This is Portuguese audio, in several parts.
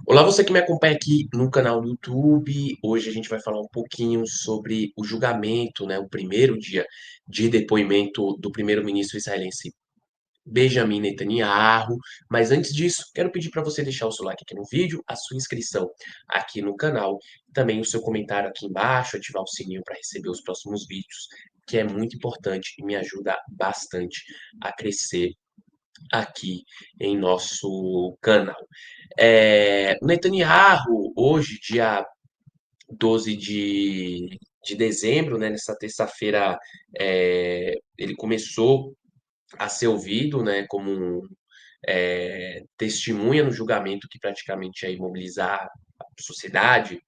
Olá, você que me acompanha aqui no canal do YouTube. Hoje a gente vai falar um pouquinho sobre o julgamento, né, o primeiro dia de depoimento do primeiro-ministro israelense Benjamin Netanyahu. Mas antes disso, quero pedir para você deixar o seu like aqui no vídeo, a sua inscrição aqui no canal, também o seu comentário aqui embaixo, ativar o sininho para receber os próximos vídeos, que é muito importante e me ajuda bastante a crescer aqui em nosso canal. O Netanyahu, hoje, dia 12 de dezembro, né, nessa terça-feira, ele começou a ser ouvido, né, como testemunha no julgamento que praticamente ia imobilizar a sociedade,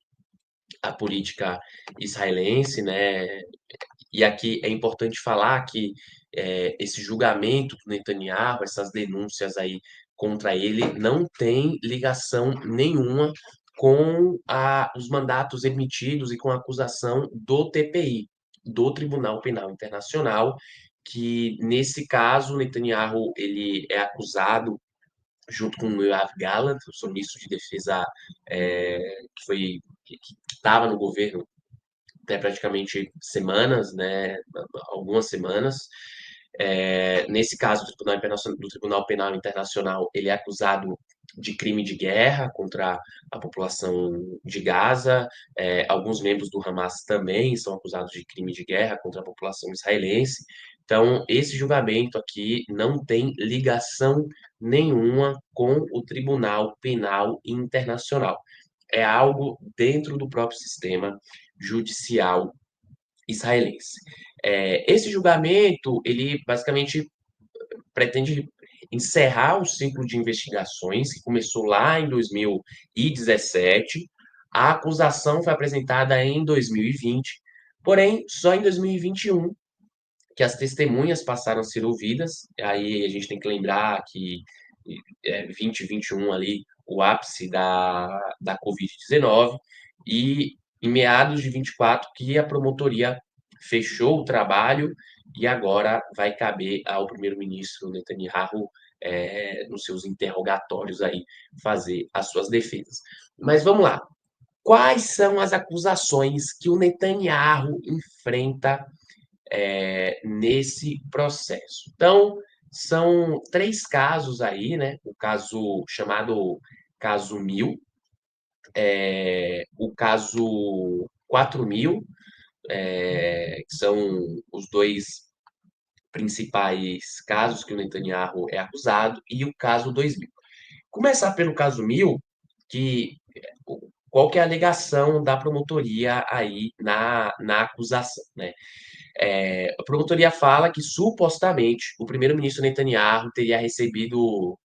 a política israelense, né? E aqui é importante falar que esse julgamento do Netanyahu, essas denúncias aí contra ele, não tem ligação nenhuma com os mandatos emitidos e com a acusação do TPI, do Tribunal Penal Internacional, que nesse caso Netanyahu ele é acusado junto com o Yoav Gallant, o ministro de Defesa que estava no governo praticamente semanas, né, algumas semanas. Nesse caso do Tribunal Penal Internacional, ele é acusado de crime de guerra contra a população de Gaza. Alguns membros do Hamas também são acusados de crime de guerra contra a população israelense. Então, esse julgamento aqui não tem ligação nenhuma com o Tribunal Penal Internacional. É algo dentro do próprio sistema judicial israelense. Esse julgamento, ele basicamente pretende encerrar o ciclo de investigações que começou lá em 2017. A acusação foi apresentada em 2020, porém, só em 2021 que as testemunhas passaram a ser ouvidas. Aí a gente tem que lembrar que 2021 ali, o ápice da Covid-19, e em meados de 24 que a promotoria fechou o trabalho e agora vai caber ao primeiro-ministro Netanyahu, nos seus interrogatórios aí, fazer as suas defesas. Mas vamos lá. Quais são as acusações que o Netanyahu enfrenta nesse processo? Então, são três casos aí, né? O caso chamado caso 1000, o caso 4000, que são os dois principais casos que o Netanyahu é acusado, e o caso 2000. Começar pelo caso 1000, que qual que é a alegação da promotoria aí na acusação, né? A promotoria fala que supostamente o primeiro-ministro Netanyahu teria recebido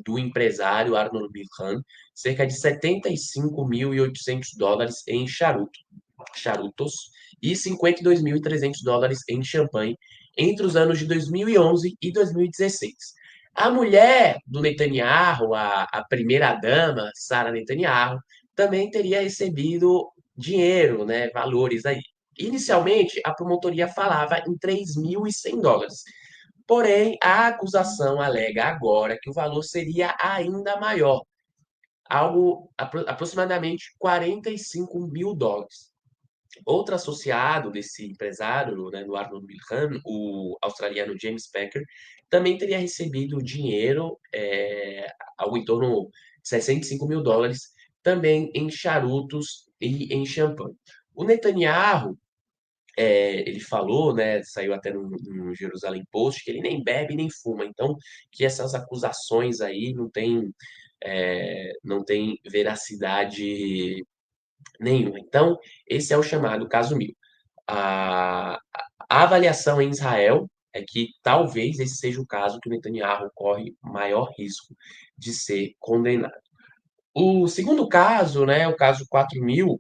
do empresário Arnold Bilhan cerca de $75.800 em charutos e $52.300 em champanhe entre os anos de 2011 e 2016. A mulher do Netanyahu, a primeira-dama, Sara Netanyahu, também teria recebido dinheiro, né, valores aí. Inicialmente, a promotoria falava em $3.100. Porém, a acusação alega agora que o valor seria ainda maior, algo aproximadamente $45.000. Outro associado desse empresário, né, do Arnold Milchan, o australiano James Packer, também teria recebido dinheiro, algo em torno de $65.000, também em charutos e em champanhe. O Netanyahu, ele falou, né, saiu até no Jerusalem Post, que ele nem bebe nem fuma, então que essas acusações aí não tem veracidade nenhuma. Então, esse é o chamado caso 1000. A, a avaliação em Israel é que talvez esse seja o caso que o Netanyahu corre maior risco de ser condenado. O segundo caso, né, o caso 4000,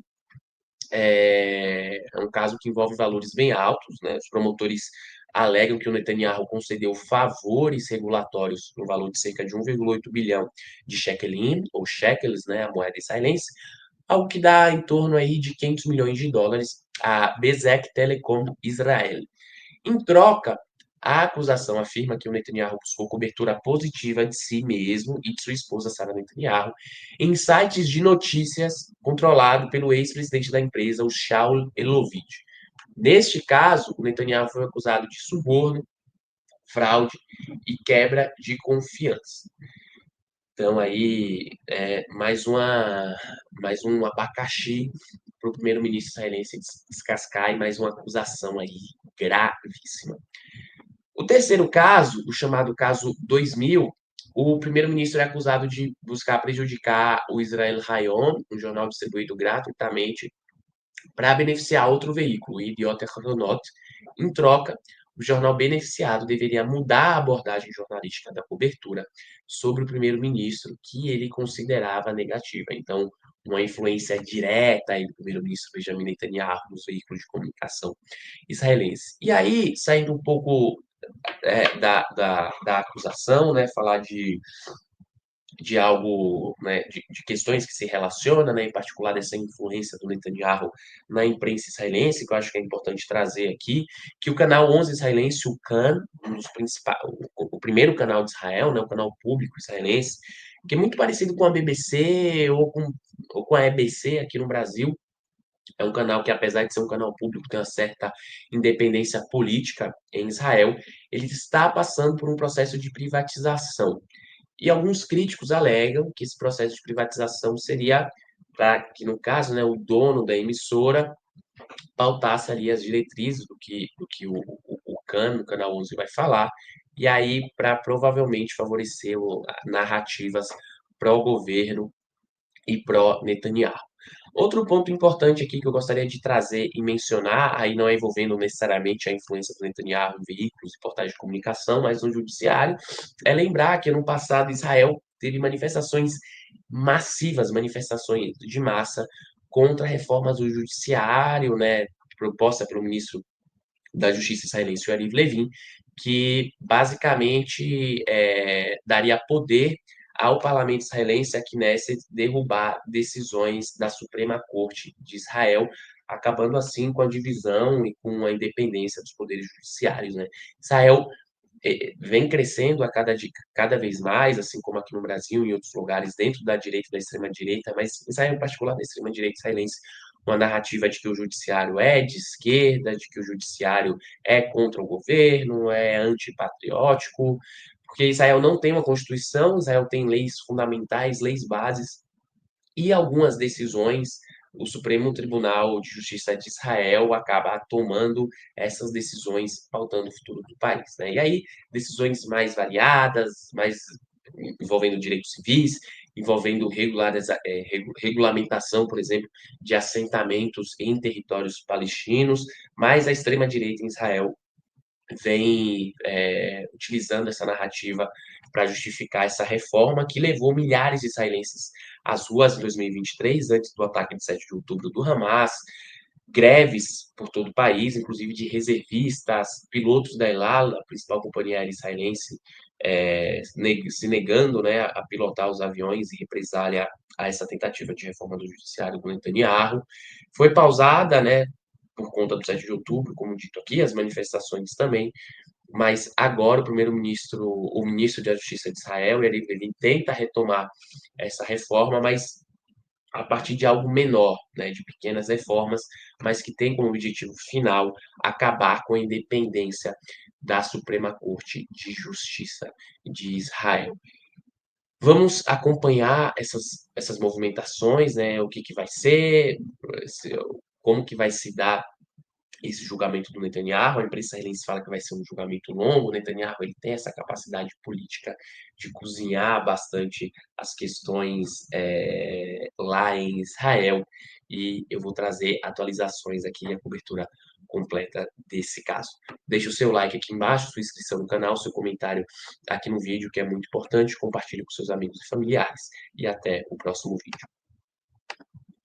é um caso que envolve valores bem altos, né? Os promotores alegam que o Netanyahu concedeu favores regulatórios no valor de cerca de 1,8 bilhão de shekelim, ou shekels, né, a moeda israelense, algo que dá em torno aí de $500 milhões a Bezek Telecom Israel. Em troca, A acusação afirma que o Netanyahu buscou cobertura positiva de si mesmo e de sua esposa Sarah Netanyahu em sites de notícias controlado pelo ex-presidente da empresa, o Shaul Elovitch. Neste caso, o Netanyahu foi acusado de suborno, fraude e quebra de confiança. Então aí mais um abacaxi para o primeiro-ministro israelense descascar e mais uma acusação aí gravíssima. O terceiro caso, o chamado caso 2000, o primeiro-ministro é acusado de buscar prejudicar o Israel Hayom, um jornal distribuído gratuitamente, para beneficiar outro veículo, o Idiot Ahronot. Em troca, o jornal beneficiado deveria mudar a abordagem jornalística da cobertura sobre o primeiro-ministro, que ele considerava negativa. Então, uma influência direta aí do primeiro-ministro Benjamin Netanyahu nos veículos de comunicação israelenses. E aí, saindo um pouco da acusação, né, falar de algo, né, de questões que se relacionam, né, em particular dessa influência do Netanyahu na imprensa israelense, que eu acho que é importante trazer aqui, que o canal 11 israelense, o Kan, um dos principais, o primeiro canal de Israel, né, o canal público israelense, que é muito parecido com a BBC ou com a EBC aqui no Brasil, é um canal que, apesar de ser um canal público, tem uma certa independência política em Israel, ele está passando por um processo de privatização. E alguns críticos alegam que esse processo de privatização seria para que, no caso, né, o dono da emissora pautasse ali as diretrizes do que o CAN, o Canal 11, vai falar, e aí para provavelmente favorecer narrativas pró-governo e pró-Netanyahu. Outro ponto importante aqui que eu gostaria de trazer e mencionar, aí não é envolvendo necessariamente a influência do Netanyahu em veículos e portais de comunicação, mas no judiciário, é lembrar que no passado Israel teve manifestações massivas, manifestações de massa contra reformas do judiciário, né, proposta pelo ministro da Justiça israelense, o Yariv Levin, que basicamente daria poder ao parlamento israelense, a Knesset, derrubar decisões da Suprema Corte de Israel, acabando assim com a divisão e com a independência dos poderes judiciários, né? Israel vem crescendo cada vez mais, assim como aqui no Brasil e em outros lugares, dentro da direita e da extrema-direita, mas Israel, em particular, da extrema-direita israelense, uma narrativa de que o judiciário é de esquerda, de que o judiciário é contra o governo, é antipatriótico, porque Israel não tem uma constituição, Israel tem leis fundamentais, leis bases, e algumas decisões, o Supremo Tribunal de Justiça de Israel acaba tomando essas decisões pautando o futuro do país, né? E aí, decisões mais variadas, mais envolvendo direitos civis, envolvendo regulamentação, por exemplo, de assentamentos em territórios palestinos, mas a extrema-direita em Israel vem utilizando essa narrativa para justificar essa reforma que levou milhares de israelenses às ruas em 2023, antes do ataque de 7 de outubro do Hamas, greves por todo o país, inclusive de reservistas, pilotos da El Al, a principal companhia aérea israelense, se negando, né, a pilotar os aviões e represália a essa tentativa de reforma do judiciário do Netanyahu. Foi pausada, né, por conta do 7 de outubro, como dito aqui, as manifestações também, mas agora o ministro da Justiça de Israel, ele tenta retomar essa reforma, mas a partir de algo menor, né, de pequenas reformas, mas que tem como objetivo final acabar com a independência da Suprema Corte de Justiça de Israel. Vamos acompanhar essas movimentações, né, o que, que vai ser, como que vai se dar esse julgamento do Netanyahu. A imprensa israelense fala que vai ser um julgamento longo. O Netanyahu ele tem essa capacidade política de cozinhar bastante as questões lá em Israel. E eu vou trazer atualizações aqui e a cobertura completa desse caso. Deixe o seu like aqui embaixo, sua inscrição no canal, seu comentário aqui no vídeo, que é muito importante. Compartilhe com seus amigos e familiares. E até o próximo vídeo.